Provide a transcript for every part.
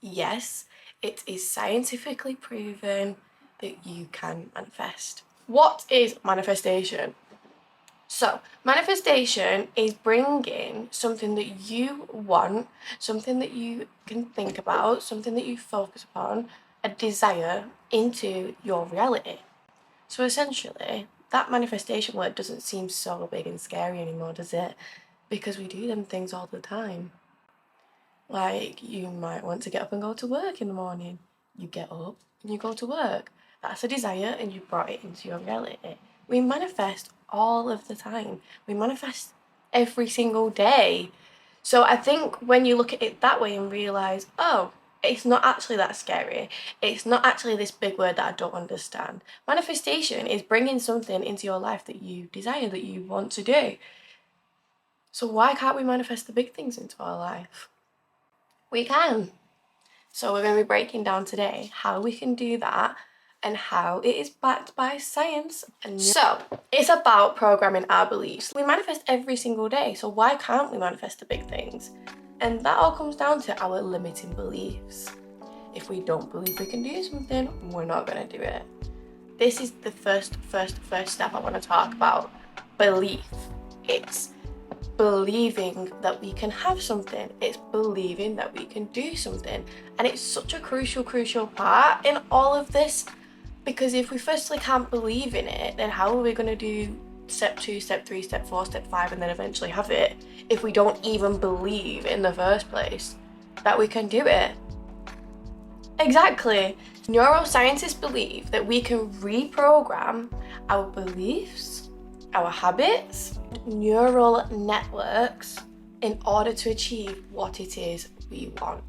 yes, it is scientifically proven that you can manifest. What is manifestation? So, manifestation is bringing something that you want, something that you can think about, something that you focus upon, a desire into your reality. So essentially, that manifestation word doesn't seem so big and scary anymore, does it? Because we do them things all the time. Like, you might want to get up and go to work in the morning. You get up and you go to work. That's a desire and you brought it into your reality. We manifest all of the time. We manifest every single day. So I think when you look at it that way and realise, oh, it's not actually that scary. It's not actually this big word that I don't understand. Manifestation is bringing something into your life that you desire, that you want to do. So why can't we manifest the big things into our life? We can. So we're going to be breaking down today how we can do that and how it is backed by science. And so it's about programming our beliefs. We manifest every single day, so why can't we manifest the big things? And that all comes down to our limiting beliefs. If we don't believe we can do something, we're not going to do it. This is the first step I want to talk about. Belief. It's believing that we can have something. It's believing that we can do something. And it's such a crucial part in all of this, because if we firstly can't believe in it, then how are we going to do step 2, step 3, step 4, step 5 and then eventually have it if we don't even believe in the first place that we can do it? Exactly. Neuroscientists believe that we can reprogram our beliefs, our habits, neural networks in order to achieve what it is we want.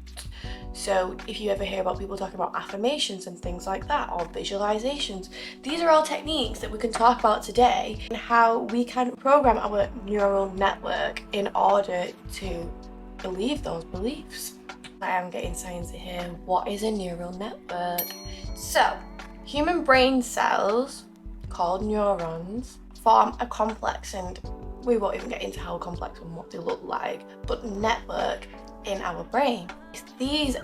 So if you ever hear about people talking about affirmations and things like that, or visualizations, these are all techniques that we can talk about today and how we can program our neural network in order to believe those beliefs. I am getting sciencey here. What is a neural network? So, human brain cells, called neurons, form a complex, and we won't even get into how complex and what they look like, but network in our brain. It's these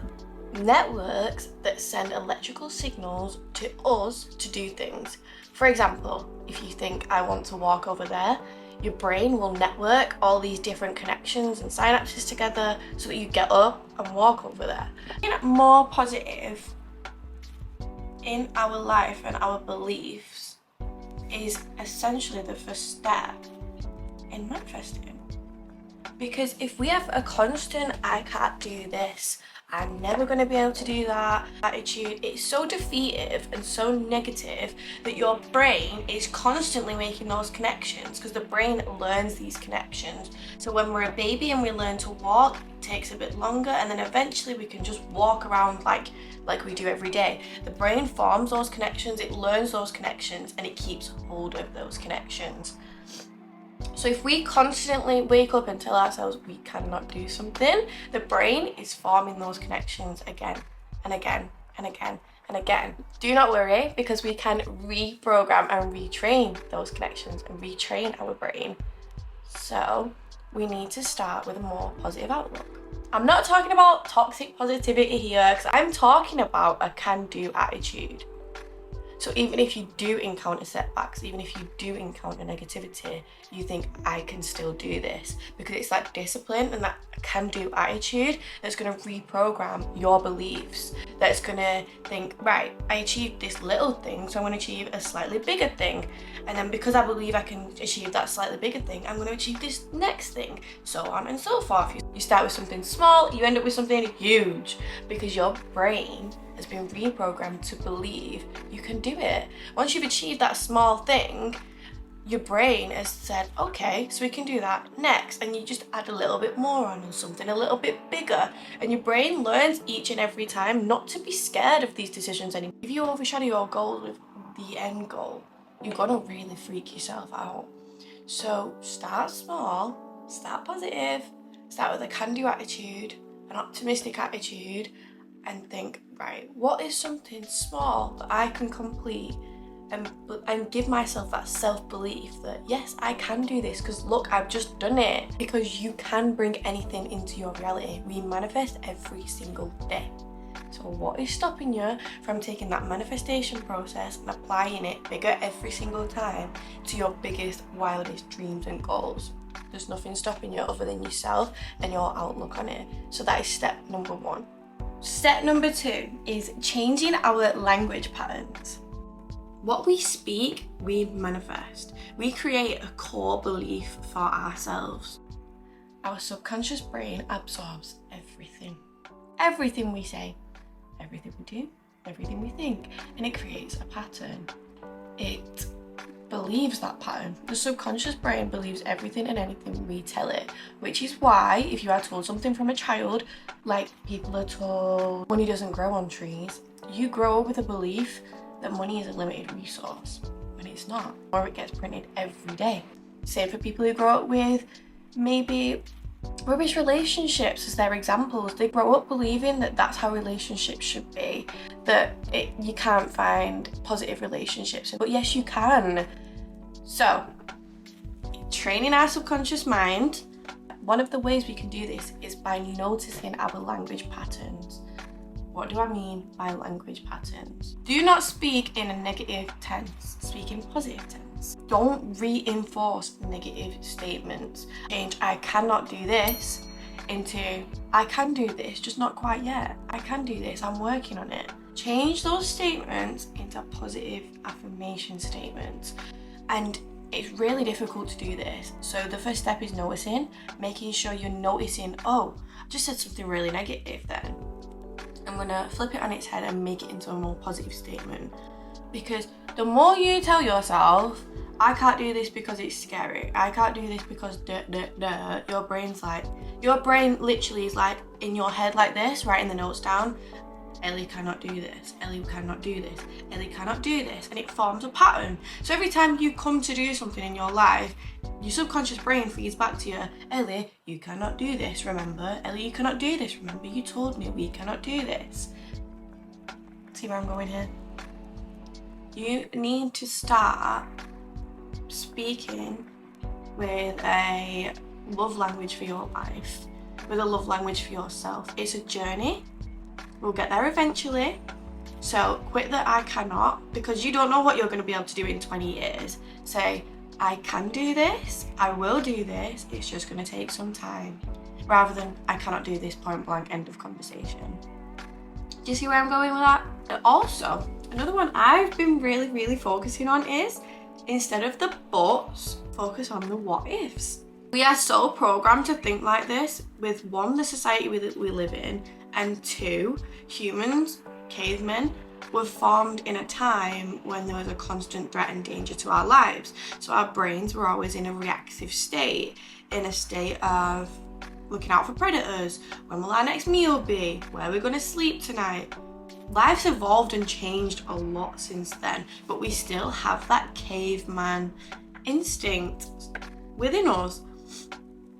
networks that send electrical signals to us to do things. For example, if you think I want to walk over there, your brain will network all these different connections and synapses together so that you get up and walk over there. Being more positive in our life and our beliefs is essentially the first step in manifesting. Because if we have a constant, I can't do this, I'm never going to be able to do that attitude, it's so defeative and so negative that your brain is constantly making those connections, because the brain learns these connections. So when we're a baby and we learn to walk, it takes a bit longer, and then eventually we can just walk around like we do every day. The brain forms those connections, it learns those connections, and it keeps hold of those connections. So if we constantly wake up and tell ourselves we cannot do something, the brain is forming those connections again and again and again and again. Do not worry, because we can reprogram and retrain those connections and retrain our brain. So we need to start with a more positive outlook. I'm not talking about toxic positivity here, because I'm talking about a can-do attitude. So even if you do encounter setbacks, even if you do encounter negativity, you think, I can still do this, because it's that discipline and that can-do attitude that's going to reprogram your beliefs, that's going to think, right, I achieved this little thing, so I'm going to achieve a slightly bigger thing. And then because I believe I can achieve that slightly bigger thing, I'm going to achieve this next thing, so on and so forth. You start with something small, you end up with something huge, because your brain has been reprogrammed to believe you can do it. Once you've achieved that small thing, your brain has said, okay, so we can do that next, and you just add a little bit more on, or something a little bit bigger, and your brain learns each and every time not to be scared of these decisions anymore. If you overshadow your goal with the end goal, you're gonna really freak yourself out. So start small, start positive, start with a can-do attitude, an optimistic attitude, and think, right, what is something small that I can complete, and give myself that self-belief that yes, I can do this, because look, I've just done it. Because you can bring anything into your reality. We manifest every single day. So what is stopping you from taking that manifestation process and applying it bigger every single time to your biggest, wildest dreams and goals? There's nothing stopping you other than yourself and your outlook on it. So that is step number 1. Step number 2 is changing our language patterns. What we speak, we manifest. We create a core belief for ourselves. Our subconscious brain absorbs everything. Everything we say, everything we do, everything we think, and it creates a pattern. It believes that pattern. The subconscious brain believes everything and anything we tell it, which is why if you are told something from a child, like people are told money doesn't grow on trees, you grow up with a belief that money is a limited resource, when it's not, or it gets printed every day. Same for people who grow up with maybe rubbish relationships as their examples. They grow up believing that that's how relationships should be, that you can't find positive relationships, but yes you can. So training our subconscious mind, one of the ways we can do this is by noticing our language patterns. What do I mean by language patterns? Do not speak in a negative tense, speak in positive tense. Don't reinforce negative statements. Change I cannot do this into I can do this, just not quite yet. I can do this, I'm working on it. Change those statements into positive affirmation statements. And it's really difficult to do this. So the first step is noticing, making sure you're noticing, oh, I just said something really negative then. I'm gonna flip it on its head and make it into a more positive statement. Because the more you tell yourself, I can't do this because it's scary, I can't do this because your brain literally is like in your head like this, writing the notes down. Ellie cannot do this, Ellie cannot do this, Ellie cannot do this, and it forms a pattern. So every time you come to do something in your life, your subconscious brain feeds back to you, Ellie, you cannot do this, remember? Ellie, you cannot do this, remember? You told me we cannot do this. See where I'm going here? You need to start speaking with a love language for your life, with a love language for yourself. It's a journey. We'll get there eventually. So quit the I cannot, because you don't know what you're going to be able to do in 20 years. Say, I can do this, I will do this, it's just going to take some time. Rather than, I cannot do this, point blank, end of conversation. Do you see where I'm going with that? And also, another one I've been really focusing on is, instead of the buts, focus on the what ifs. We are so programmed to think like this with 1, the society we live in, and 2, humans, cavemen, were formed in a time when there was a constant threat and danger to our lives. So our brains were always in a reactive state, in a state of looking out for predators. When will our next meal be? Where are we going to sleep tonight? Life's evolved and changed a lot since then, but we still have that caveman instinct within us.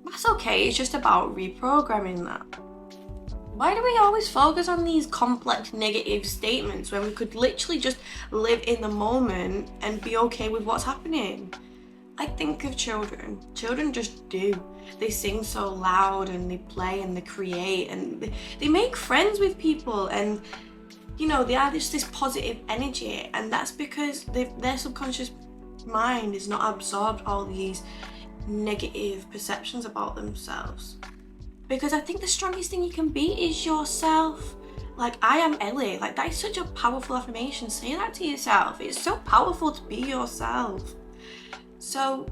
That's okay, it's just about reprogramming that. Why do we always focus on these complex negative statements when we could literally just live in the moment and be okay with what's happening? I think of children. Children just do. They sing so loud and they play and they create and they make friends with people, and you know, they are just this positive energy, and that's because their subconscious mind has not absorbed all these negative perceptions about themselves. Because I think the strongest thing you can be is yourself. Like, I am Ellie. Like, that is such a powerful affirmation. Say that to yourself. It's so powerful to be yourself. So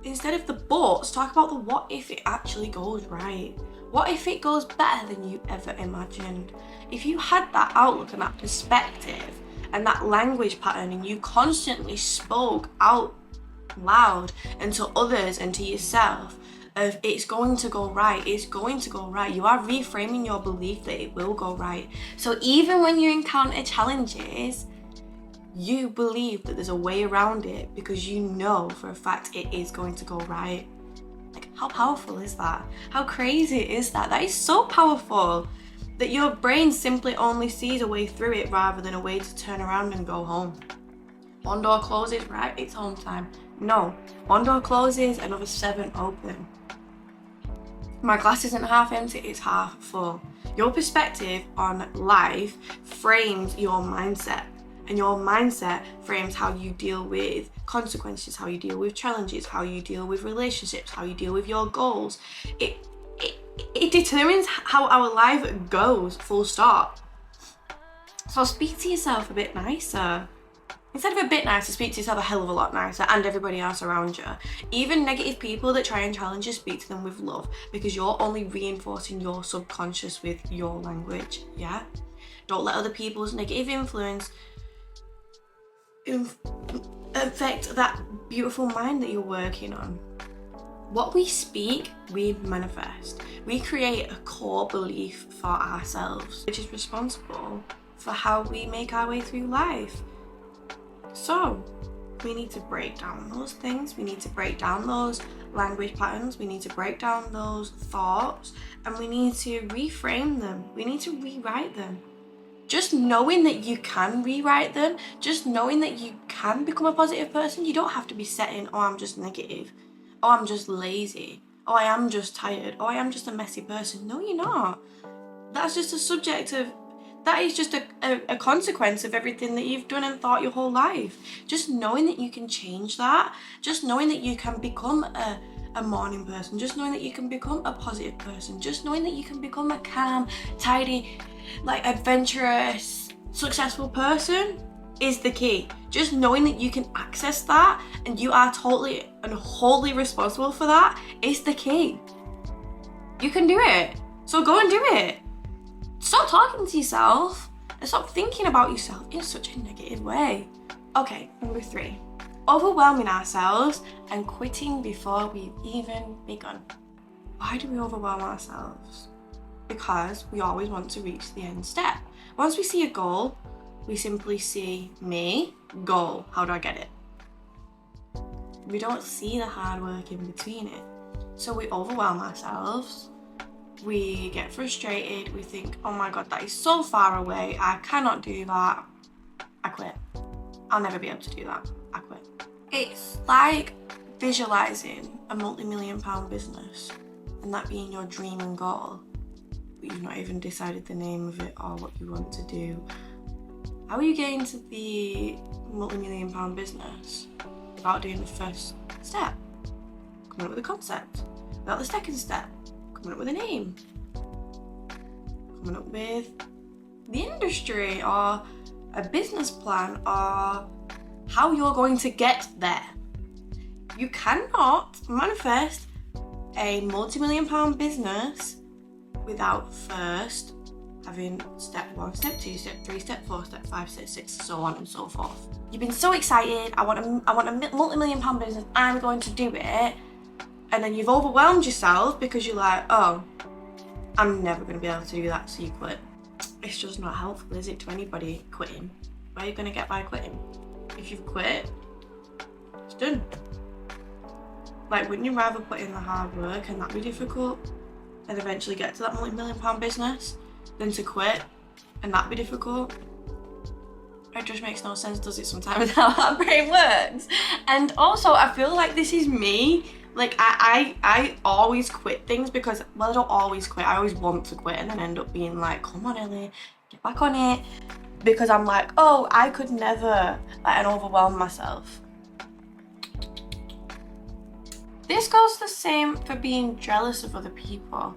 instead of the buts, talk about the what if it actually goes right. What if it goes better than you ever imagined? If you had that outlook and that perspective and that language pattern, and you constantly spoke out loud and to others and to yourself of it's going to go right, it's going to go right. You are reframing your belief that it will go right. So even when you encounter challenges, you believe that there's a way around it because you know for a fact it is going to go right. Like, how powerful is that? How crazy is that? That is so powerful that your brain simply only sees a way through it rather than a way to turn around and go home. One door closes, right, it's home time. No, one door closes, another 7 open. My glass isn't half empty, it's half full. Your perspective on life frames your mindset, and your mindset frames how you deal with consequences, how you deal with challenges, how you deal with relationships, how you deal with your goals. It determines how our life goes, full stop. So speak to yourself a bit nicer. Instead of a bit nicer, speak to yourself a hell of a lot nicer, and everybody else around you. Even negative people that try and challenge you, speak to them with love, because you're only reinforcing your subconscious with your language, yeah? Don't let other people's negative influence affect that beautiful mind that you're working on. What we speak, we manifest. We create a core belief for ourselves, which is responsible for how we make our way through life. So we need to break down those things. We need to break down those language patterns. We need to break down those thoughts, and we need to reframe them. We need to rewrite them. Just knowing that you can rewrite them, just knowing that you can become a positive person, you don't have to be set in, oh, I'm just negative. Oh, I'm just lazy. Oh, I am just tired. Oh, I am just a messy person. No, you're not. That's just a subject of, that is just a consequence of everything that you've done and thought your whole life. Just knowing that you can change that, just knowing that you can become a morning person, just knowing that you can become a positive person, just knowing that you can become a calm, tidy, like adventurous, successful person is the key. Just knowing that you can access that and you are totally and wholly responsible for that is the key. You can do it. So go and do it. Stop talking to yourself and stop thinking about yourself in such a negative way. Okay, number 3. Overwhelming ourselves and quitting before we've even begun. Why do we overwhelm ourselves? Because we always want to reach the end step. Once we see a goal, we simply see me, goal, how do I get it? We don't see the hard work in between it. So we overwhelm ourselves, we get frustrated, we think, oh my God, that is so far away, I cannot do that, I quit. I'll never be able to do that, I quit. It's like visualizing a multi-million-pound business and that being your dream and goal, but you've not even decided the name of it or what you want to do. How are you getting to the multi-million-pound business without doing the first step? Coming up with a concept. Without the second step, coming up with a name. Coming up with the industry or a business plan or how you're going to get there. You cannot manifest a multi-million-pound business without first having step 1, step 2, step 3, step 4, step 5, step 6, so on and so forth. You've been so excited, I want a multi-million-pound business, I'm going to do it, and then you've overwhelmed yourself because you're like, oh, I'm never going to be able to do that, so you quit. It's just not helpful, is it, to anybody quitting? Where are you going to get by quitting? If you've quit, it's done. Like, wouldn't you rather put in the hard work and that be difficult and eventually get to that multi-million-pound business than to quit and that be difficult? It just makes no sense, does it, sometimes, how our brain works? And also, I feel like this is me. Like, I always quit things because, well, I don't always quit. I always want to quit and then end up being like, come on, Ellie, get back on it. Because I'm like, oh, I could never, like, and overwhelm myself. This goes the same for being jealous of other people.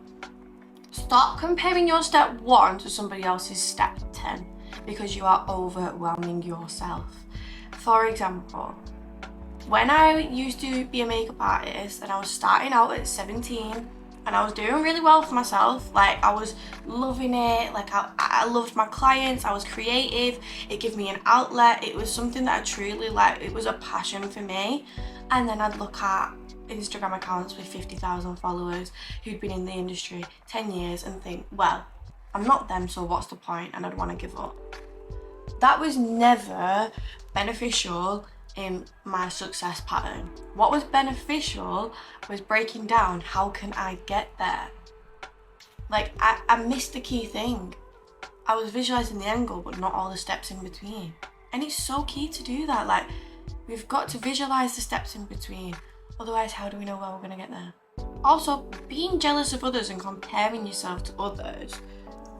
Stop comparing your step 1 to somebody else's step 10 because you are overwhelming yourself. For example, when I used to be a makeup artist and I was starting out at 17 and I was doing really well for myself, like I was loving it, like I loved my clients, I was creative, it gave me an outlet, it was something that I truly liked, it was a passion for me. And then I'd look at Instagram accounts with 50,000 followers who'd been in the industry 10 years and think, well, I'm not them, so what's the point? And I'd want to give up. That was never beneficial in my success pattern. What was beneficial was breaking down, how can I get there? Like, I missed the key thing. I was visualizing the end goal, but not all the steps in between. And it's so key to do that. Like, we've got to visualize the steps in between. Otherwise, how do we know where we're gonna get there? Also, being jealous of others and comparing yourself to others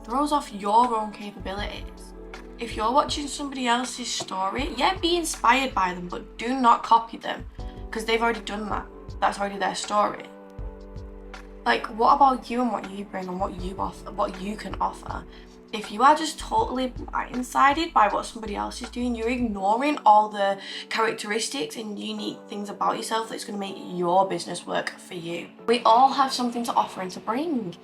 throws off your own capabilities. If you're watching somebody else's story, yeah, be inspired by them, but do not copy them, because they've already done that. That's already their story. Like, what about you and what you bring and what you offer, what you can offer? If you are just totally blindsided by what somebody else is doing, you're ignoring all the characteristics and unique things about yourself that's going to make your business work for you. We all have something to offer and to bring.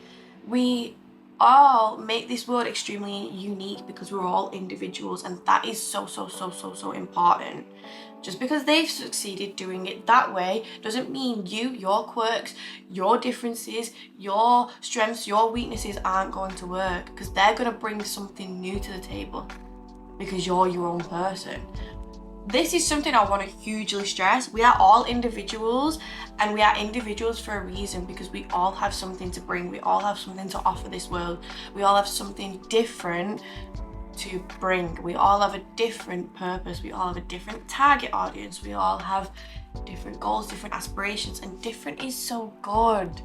We all make this world extremely unique because we're all individuals, and that is so important. Just because they've succeeded doing it that way doesn't mean you, your quirks, your differences, your strengths, your weaknesses aren't going to work, because they're going to bring something new to the table because you're your own person. This is something I want to hugely stress. We are all individuals, and we are individuals for a reason, because we all have something to bring. We all have something to offer this world. We all have something different to bring. We all have a different purpose. We all have a different target audience. We all have different goals, different aspirations, and different is so good.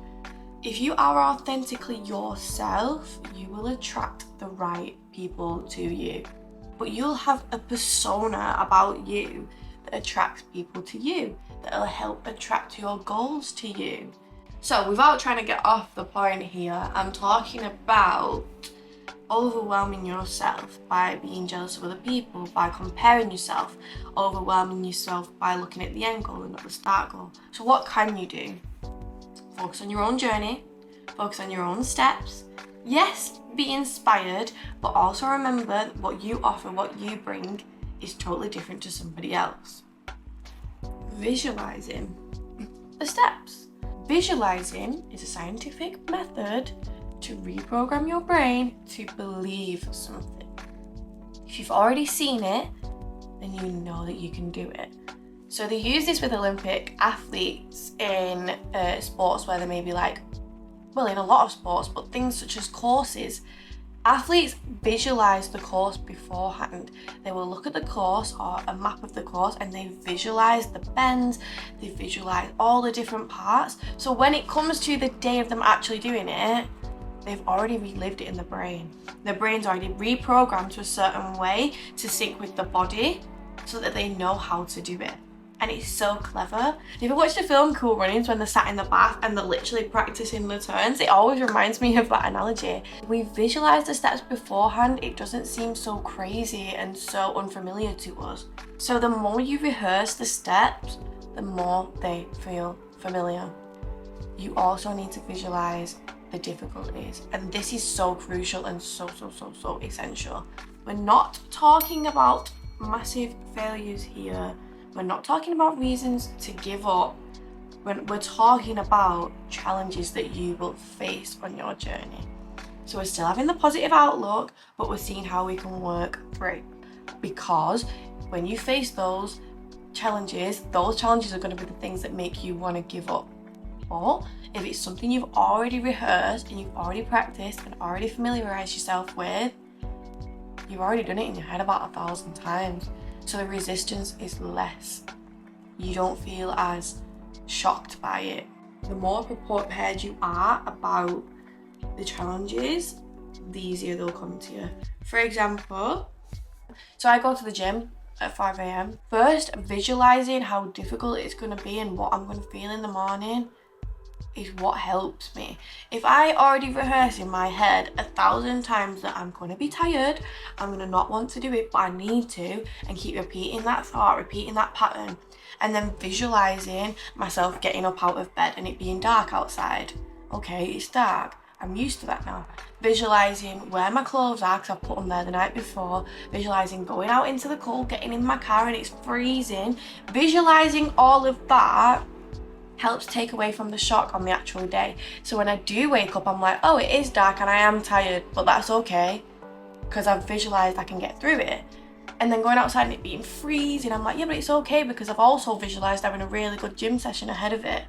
If you are authentically yourself, you will attract the right people to you. But you'll have a persona about you that attracts people to you, that'll help attract your goals to you. So without trying to get off the point here, I'm talking about overwhelming yourself by being jealous of other people, by comparing yourself, overwhelming yourself by looking at the end goal and not the start goal. So what can you do? Focus on your own journey, focus on your own steps. Yes, be inspired, but also remember what you offer, what you bring is totally different to somebody else. Visualizing the steps. Visualizing is a scientific method to reprogram your brain to believe something. If you've already seen it, then you know that you can do it. So they use this with Olympic athletes in sports where they may be like, well, in a lot of sports, but things such as courses. Athletes visualize the course beforehand. They will look at the course or a map of the course, and they visualize the bends, they visualize all the different parts. So when it comes to the day of them actually doing it, they've already relived it in the brain. Their brain's already reprogrammed to a certain way to sync with the body so that they know how to do it. And it's so clever. Have you ever watched the film Cool Runnings when they're sat in the bath and they're literally practicing the turns? It always reminds me of that analogy. We visualize the steps beforehand, it doesn't seem so crazy and so unfamiliar to us. So the more you rehearse the steps, the more they feel familiar. You also need to visualize the difficulties, and this is so crucial and so essential. We're not talking about massive failures here. We're not talking about reasons to give up. We're talking about challenges that you will face on your journey. So we're still having the positive outlook, but we're seeing how we can work through. Because when you face those challenges are going to be the things that make you want to give up. But if it's something you've already rehearsed and you've already practiced and already familiarized yourself with, you've already done it in your head about 1,000 times. So the resistance is less. You don't feel as shocked by it. The more prepared you are about the challenges, the easier they'll come to you. For example, so I go to the gym at 5 a.m. First, visualizing how difficult it's going to be and what I'm going to feel in the morning is what helps me. If I already rehearse in my head 1,000 times that I'm going to be tired, I'm going to not want to do it, but I need to, and keep repeating that thought, repeating that pattern, and then visualizing myself getting up out of bed and it being dark outside. Okay, it's dark. I'm used to that now. Visualizing where my clothes are because I put them there the night before. Visualizing going out into the cold, getting in my car and it's freezing. Visualizing all of that helps take away from the shock on the actual day. So when I do wake up, I'm like, oh, it is dark and I am tired, but that's okay because I've visualized I can get through it. And then going outside and it being freezing, I'm like, yeah, but it's okay because I've also visualized having a really good gym session ahead of it.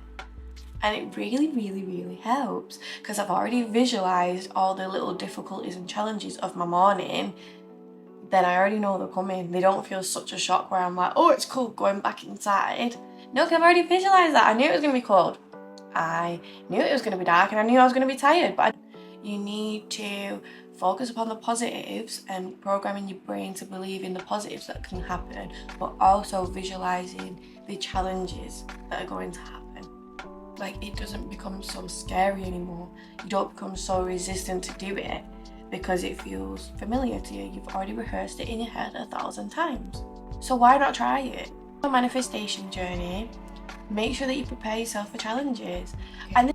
And it really helps because I've already visualized all the little difficulties and challenges of my morning. Then I already know they're coming. They don't feel such a shock where I'm like, oh, it's cold going back inside. No, because I've already visualized that. I knew it was going to be cold. I knew it was going to be dark and I knew I was going to be tired. But you need to focus upon the positives and programming your brain to believe in the positives that can happen, but also visualizing the challenges that are going to happen. Like, it doesn't become so scary anymore. You don't become so resistant to do it because it feels familiar to you. You've already rehearsed it in your head 1,000 times. So why not try it? A manifestation journey, make sure that you prepare yourself for challenges. And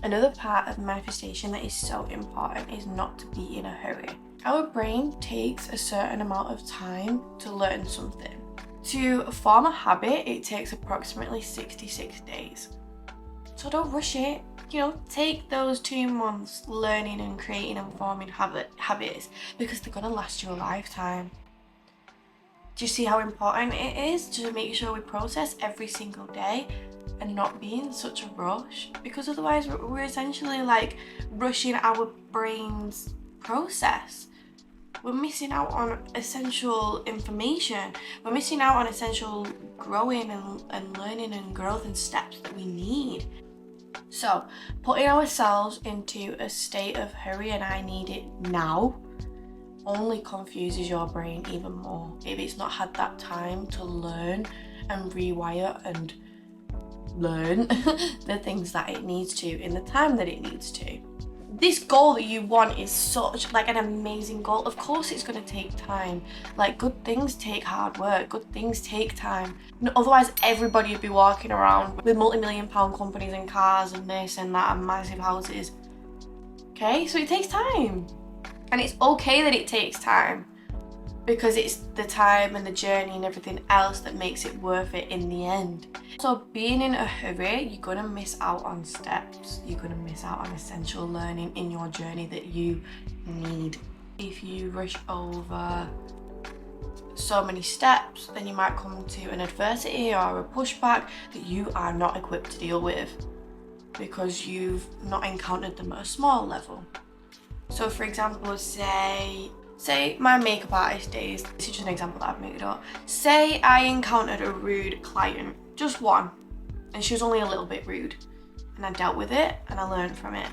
another part of manifestation that is so important is not to be in a hurry. Our brain takes a certain amount of time to learn something. To form a habit, it takes approximately 66 days. So don't rush it. Take those 2 months learning and creating and forming habits, because they're going to last you a lifetime. Do you see how important it is to make sure we process every single day and not be in such a rush? Because otherwise we're essentially like rushing our brain's process. We're missing out on essential information. We're missing out on essential growing and learning and growth and steps that we need. So putting ourselves into a state of hurry and I need it now only confuses your brain even more if it's not had that time to learn and rewire and learn the things that it needs to in the time that it needs to. This goal that you want is such like an amazing goal. Of course it's going to take time. Like, good things take hard work, good things take time. Otherwise everybody would be walking around with multi-million-pound companies and cars and this and that and massive houses. Okay, so it takes time. And it's okay that it takes time, because it's the time and the journey and everything else that makes it worth it in the end. So being in a hurry, you're going to miss out on steps. You're going to miss out on essential learning in your journey that you need. If you rush over so many steps, then you might come to an adversity or a pushback that you are not equipped to deal with because you've not encountered them at a small level. So for example, say my makeup artist days, this is just an example that I've made up. Say I encountered a rude client, just one, and she was only a little bit rude, and I dealt with it and I learned from it.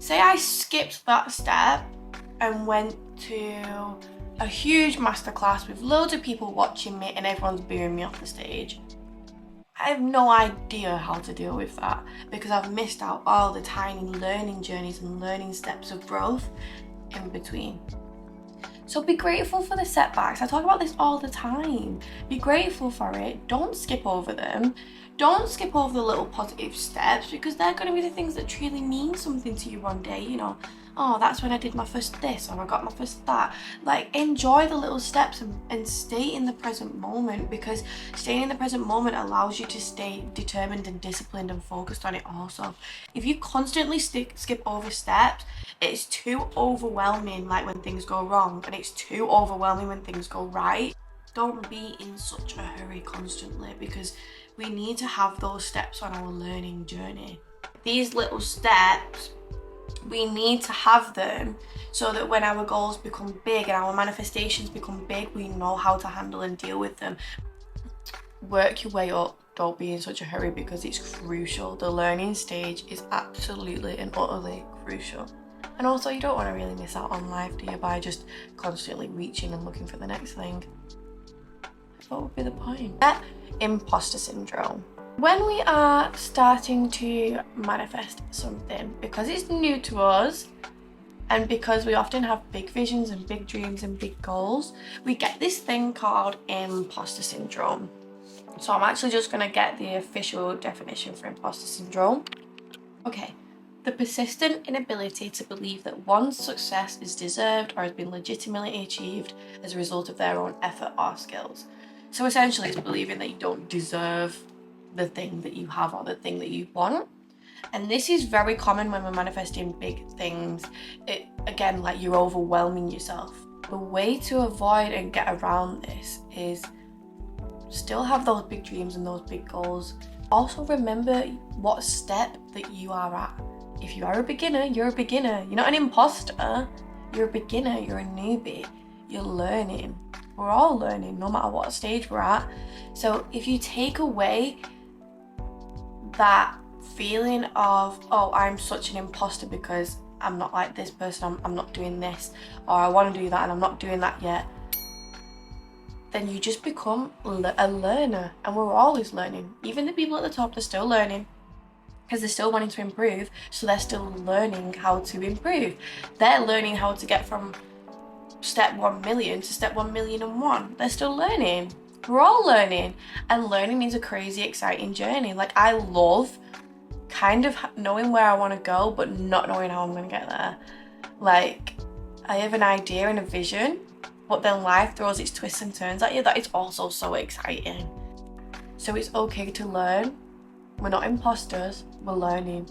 Say I skipped that step and went to a huge masterclass with loads of people watching me and everyone's booing me off the stage. I have no idea how to deal with that because I've missed out all the tiny learning journeys and learning steps of growth in between. So be grateful for the setbacks. I talk about this all the time. Be grateful for it. Don't skip over them. Don't skip over the little positive steps, because they're going to be the things that truly mean something to you one day. Oh, that's when I did my first this, or I got my first that. Like, enjoy the little steps and stay in the present moment, because staying in the present moment allows you to stay determined and disciplined and focused on it also. If you constantly skip over steps, it's too overwhelming, like when things go wrong, and it's too overwhelming when things go right. Don't be in such a hurry constantly, because we need to have those steps on our learning journey. These little steps, we need to have them so that when our goals become big and our manifestations become big, we know how to handle and deal with them. Work your way up. Don't be in such a hurry, because it's crucial. The learning stage is absolutely and utterly crucial. And also, you don't want to really miss out on life, do you, by just constantly reaching and looking for the next thing. What would be the point? Imposter syndrome. When we are starting to manifest something, because it's new to us and because we often have big visions and big dreams and big goals, we get this thing called imposter syndrome. So I'm actually just going to get the official definition for imposter syndrome. Okay. The persistent inability to believe that one's success is deserved or has been legitimately achieved as a result of their own effort or skills. So essentially it's believing that you don't deserve the thing that you have or the thing that you want. And this is very common when we're manifesting big things. Again, like you're overwhelming yourself. The way to avoid and get around this is still have those big dreams and those big goals. Also remember what step that you are at. If you are a beginner, you're a beginner. You're not an imposter. You're a beginner, you're a newbie. You're learning. We're all learning, no matter what stage we're at. So if you take away that feeling of, oh, I'm such an imposter because I'm not like this person, I'm not doing this, or I want to do that and I'm not doing that yet, then you just become a learner. And we're always learning. Even the people at the top, they're still learning because they're still wanting to improve, so they're still learning how to improve. They're learning how to get from step 1 million to step 1,000,001. They're still learning. We're all learning, and learning is a crazy exciting journey. Like, I love kind of knowing where I want to go but not knowing how I'm going to get there. Like, I have an idea and a vision, but then life throws its twists and turns at you. That is also so exciting. So it's okay to learn. We're not imposters, we're learning.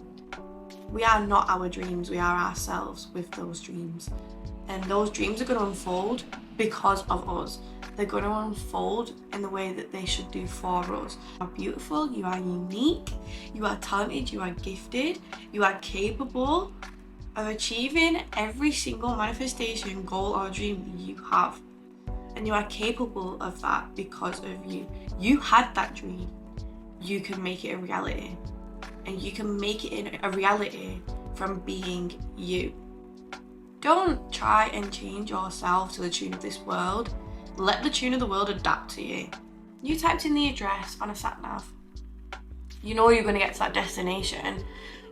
We are not our dreams, we are ourselves with those dreams. And those dreams are going to unfold because of us. They're going to unfold in the way that they should do for us. You are beautiful, you are unique, you are talented, you are gifted, you are capable of achieving every single manifestation, goal or dream that you have. And you are capable of that because of you. You had that dream. You can make it a reality. And you can make it a reality from being you. Don't try and change yourself to the tune of this world. Let the tune of the world adapt to you. You typed in the address on a sat nav. You know you're going to get to that destination.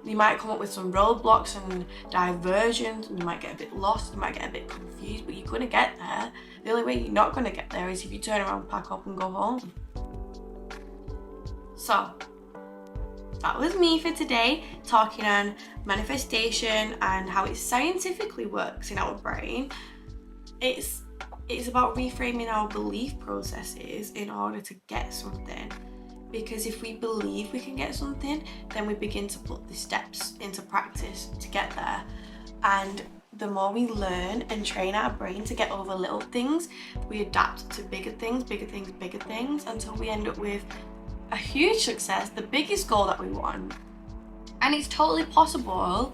You might come up with some roadblocks and diversions, and you might get a bit lost, you might get a bit confused, but you're going to get there. The only way you're not going to get there is if you turn around, pack up and go home. So, that was me for today, talking on manifestation and how it scientifically works in our brain. It's about reframing our belief processes in order to get something. Because if we believe we can get something, then we begin to put the steps into practice to get there. And the more we learn and train our brain to get over little things, we adapt to bigger things, until we end up with a huge success, the biggest goal that we want. And it's totally possible.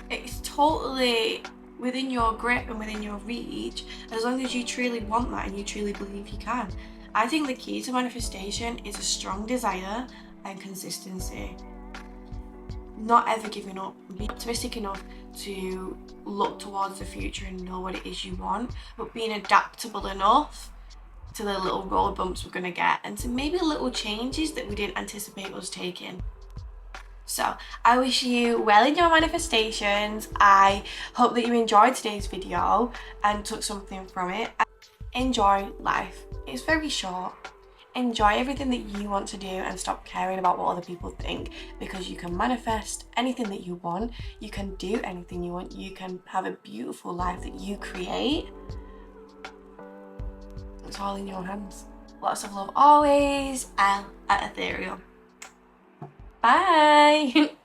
It's totally within your grip and within your reach, as long as you truly want that and you truly believe you can. I think the key to manifestation is a strong desire and consistency. Not ever giving up. Be optimistic enough to look towards the future and know what it is you want, but being adaptable enough to the little road bumps we're going to get and to maybe little changes that we didn't anticipate us taking. So I wish you well in your manifestations. I hope that you enjoyed today's video and took something from it. Enjoy life. It's very short. Enjoy everything that you want to do and stop caring about what other people think, because you can manifest anything that you want. You can do anything you want. You can have a beautiful life that you create. It's all in your hands. Lots of love always. Elle at Ethereaell. Bye.